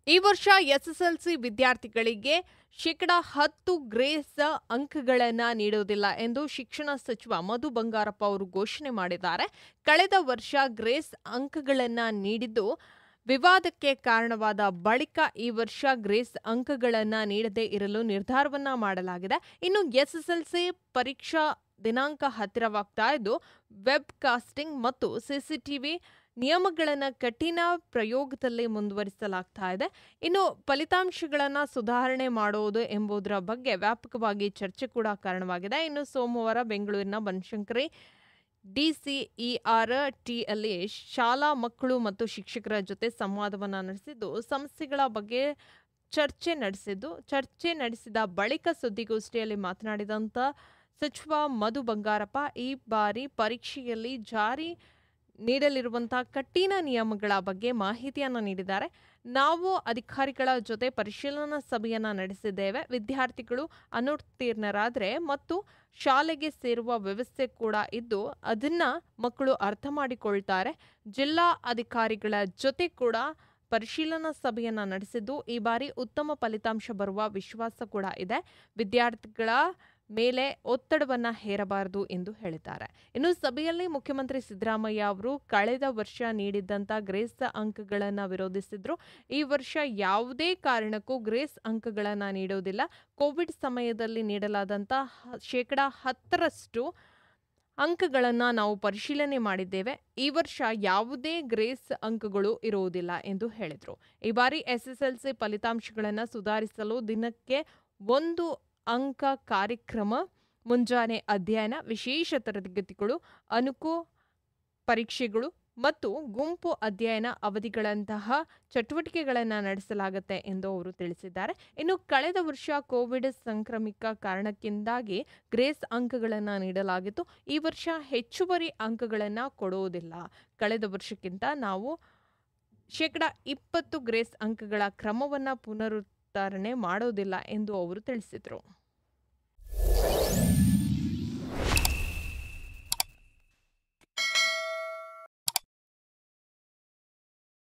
ಈ ವರ್ಷ ಎಸ್ಎಸ್ಎಲ್ಸಿ ವಿದ್ಯಾರ್ಥಿಗಳಿಗೆ ಶೇಕಡ 10 ಗ್ರೇಸ್ ಅಂಕಗಳನ್ನು ನೀಡುವುದಿಲ್ಲ ಎಂದು ಶಿಕ್ಷಣ ಸಚಿವ ಮಧು ಬಂಗಾರಪ್ಪ ಅವರು ಘೋಷಣೆ ಮಾಡಿದ್ದಾರೆ. ಕಳೆದ ವರ್ಷ ಗ್ರೇಸ್ ಅಂಕಗಳನ್ನು ನೀಡಿದ್ದು ವಿವಾದಕ್ಕೆ ಕಾರಣವಾದ ಬಳಿಕ ಈ ವರ್ಷ ಗ್ರೇಸ್ ಅಂಕಗಳನ್ನು ನೀಡದೇ ಇರಲು ನಿರ್ಧಾರವನ್ನ ಮಾಡಲಾಗಿದೆ. ಇನ್ನು ಎಸ್ಎಸ್ಎಲ್ಸಿ ಪರೀಕ್ಷಾ ದಿನಾಂಕ ಹತ್ತಿರವಾಗ್ತಾ ಇದ್ದು ವೆಬ್ ಕಾಸ್ಟಿಂಗ್ ಮತ್ತು ಸಿಸಿಟಿವಿ ನಿಯಮಗಳನ್ನು ಕಠಿಣ ಪ್ರಯೋಗದಲ್ಲಿ ಮುಂದುವರಿಸಲಾಗ್ತಾ ಇದೆ. ಇನ್ನು ಫಲಿತಾಂಶಗಳನ್ನು ಸುಧಾರಣೆ ಮಾಡುವುದು ಎಂಬುದರ ಬಗ್ಗೆ ವ್ಯಾಪಕವಾಗಿ ಚರ್ಚೆ ಕೂಡ ಕಾರಣವಾಗಿದೆ. ಇನ್ನು ಸೋಮವಾರ ಬೆಂಗಳೂರಿನ ಬನಶಂಕರಿ DCERT ಅಲ್ಲಿ ಶಾಲಾ ಮಕ್ಕಳು ಮತ್ತು ಶಿಕ್ಷಕರ ಜೊತೆ ಸಂವಾದವನ್ನು ನಡೆಸಿದ್ದು ಸಮಸ್ಯೆಗಳ ಬಗ್ಗೆ ಚರ್ಚೆ ನಡೆಸಿದ ಬಳಿಕ ಸುದ್ದಿಗೋಷ್ಠಿಯಲ್ಲಿ ಮಾತನಾಡಿದಂಥ ಸಚಿವ ಮಧು ಬಂಗಾರಪ್ಪ ಈ ಬಾರಿ ಪರೀಕ್ಷೆಯಲ್ಲಿ ಜಾರಿ ನೀಡಲಿರುವಂತಹ ಕಠಿಣ ನಿಯಮಗಳ ಬಗ್ಗೆ ಮಾಹಿತಿಯನ್ನು ನೀಡಿದ್ದಾರೆ. ನಾವು ಅಧಿಕಾರಿಗಳ ಜೊತೆ ಪರಿಶೀಲನಾ ಸಭೆಯನ್ನು ನಡೆಸಿದ್ದೇವೆ. ವಿದ್ಯಾರ್ಥಿಗಳು ಅನುತ್ತೀರ್ಣರಾದರೆ ಮತ್ತು ಶಾಲೆಗೆ ಸೇರುವ ವ್ಯವಸ್ಥೆ ಕೂಡ ಇದ್ದು ಅದನ್ನ ಮಕ್ಕಳು ಅರ್ಥ ಮಾಡಿಕೊಳ್ತಾರೆ. ಜಿಲ್ಲಾ ಅಧಿಕಾರಿಗಳ ಜೊತೆ ಕೂಡ ಪರಿಶೀಲನಾ ಸಭೆಯನ್ನು ನಡೆಸಿದ್ದು ಈ ಬಾರಿ ಉತ್ತಮ ಫಲಿತಾಂಶ ಬರುವ ವಿಶ್ವಾಸ ಕೂಡ ಇದೆ. ವಿದ್ಯಾರ್ಥಿಗಳ ಮೇಲೆ ಒತ್ತಡವನ್ನು ಹೇರಬಾರದು ಎಂದು ಹೇಳಿದ್ದಾರೆ. ಇನ್ನು ಸಭೆಯಲ್ಲಿ ಮುಖ್ಯಮಂತ್ರಿ ಸಿದ್ದರಾಮಯ್ಯ ಅವರು ಕಳೆದ ವರ್ಷ ನೀಡಿದ್ದಂಥ ಗ್ರೇಸ್ ಅಂಕಗಳನ್ನು ವಿರೋಧಿಸಿದ್ರು. ಈ ವರ್ಷ ಯಾವುದೇ ಕಾರಣಕ್ಕೂ ಗ್ರೇಸ್ ಅಂಕಗಳನ್ನು ನೀಡುವುದಿಲ್ಲ. ಕೋವಿಡ್ ಸಮಯದಲ್ಲಿ ನೀಡಲಾದಂಥ ಶೇಕಡ 10ರಷ್ಟು ಅಂಕಗಳನ್ನು ನಾವು ಪರಿಶೀಲನೆ ಮಾಡಿದ್ದೇವೆ. ಈ ವರ್ಷ ಯಾವುದೇ ಗ್ರೇಸ್ ಅಂಕಗಳು ಇರುವುದಿಲ್ಲ ಎಂದು ಹೇಳಿದರು. ಈ ಬಾರಿ ಎಸ್ಎಸ್ಎಲ್ಸಿ ಫಲಿತಾಂಶಗಳನ್ನು ಸುಧಾರಿಸಲು ದಿನಕ್ಕೆ 1 ಅಂಕ ಕಾರ್ಯಕ್ರಮ, ಮುಂಜಾನೆ ಅಧ್ಯಯನ, ವಿಶೇಷ ತರಗತಿಗಳು, ಅಣುಕು ಪರೀಕ್ಷೆಗಳು ಮತ್ತು ಗುಂಪು ಅಧ್ಯಯನ ಅವಧಿಗಳಂತಹ ಚಟುವಟಿಕೆಗಳನ್ನು ನಡೆಸಲಾಗುತ್ತೆ ಎಂದು ಅವರು ತಿಳಿಸಿದ್ದಾರೆ. ಇನ್ನು ಕಳೆದ ವರ್ಷ ಕೋವಿಡ್ ಸಾಂಕ್ರಾಮಿಕ ಕಾರಣಕ್ಕಿಂದಾಗಿ ಗ್ರೇಸ್ ಅಂಕಗಳನ್ನು ನೀಡಲಾಗಿತ್ತು. ಈ ವರ್ಷ ಹೆಚ್ಚುವರಿ ಅಂಕಗಳನ್ನು ಕೊಡುವುದಿಲ್ಲ. ಕಳೆದ ವರ್ಷಕ್ಕಿಂತ ನಾವು ಶೇಕಡ 20 ಗ್ರೇಸ್ ಅಂಕಗಳ ಕ್ರಮವನ್ನು ಪುನರುದ್ಧಾರಣೆ ಮಾಡೋದಿಲ್ಲ ಎಂದು ಅವರು ತಿಳಿಸಿದರು.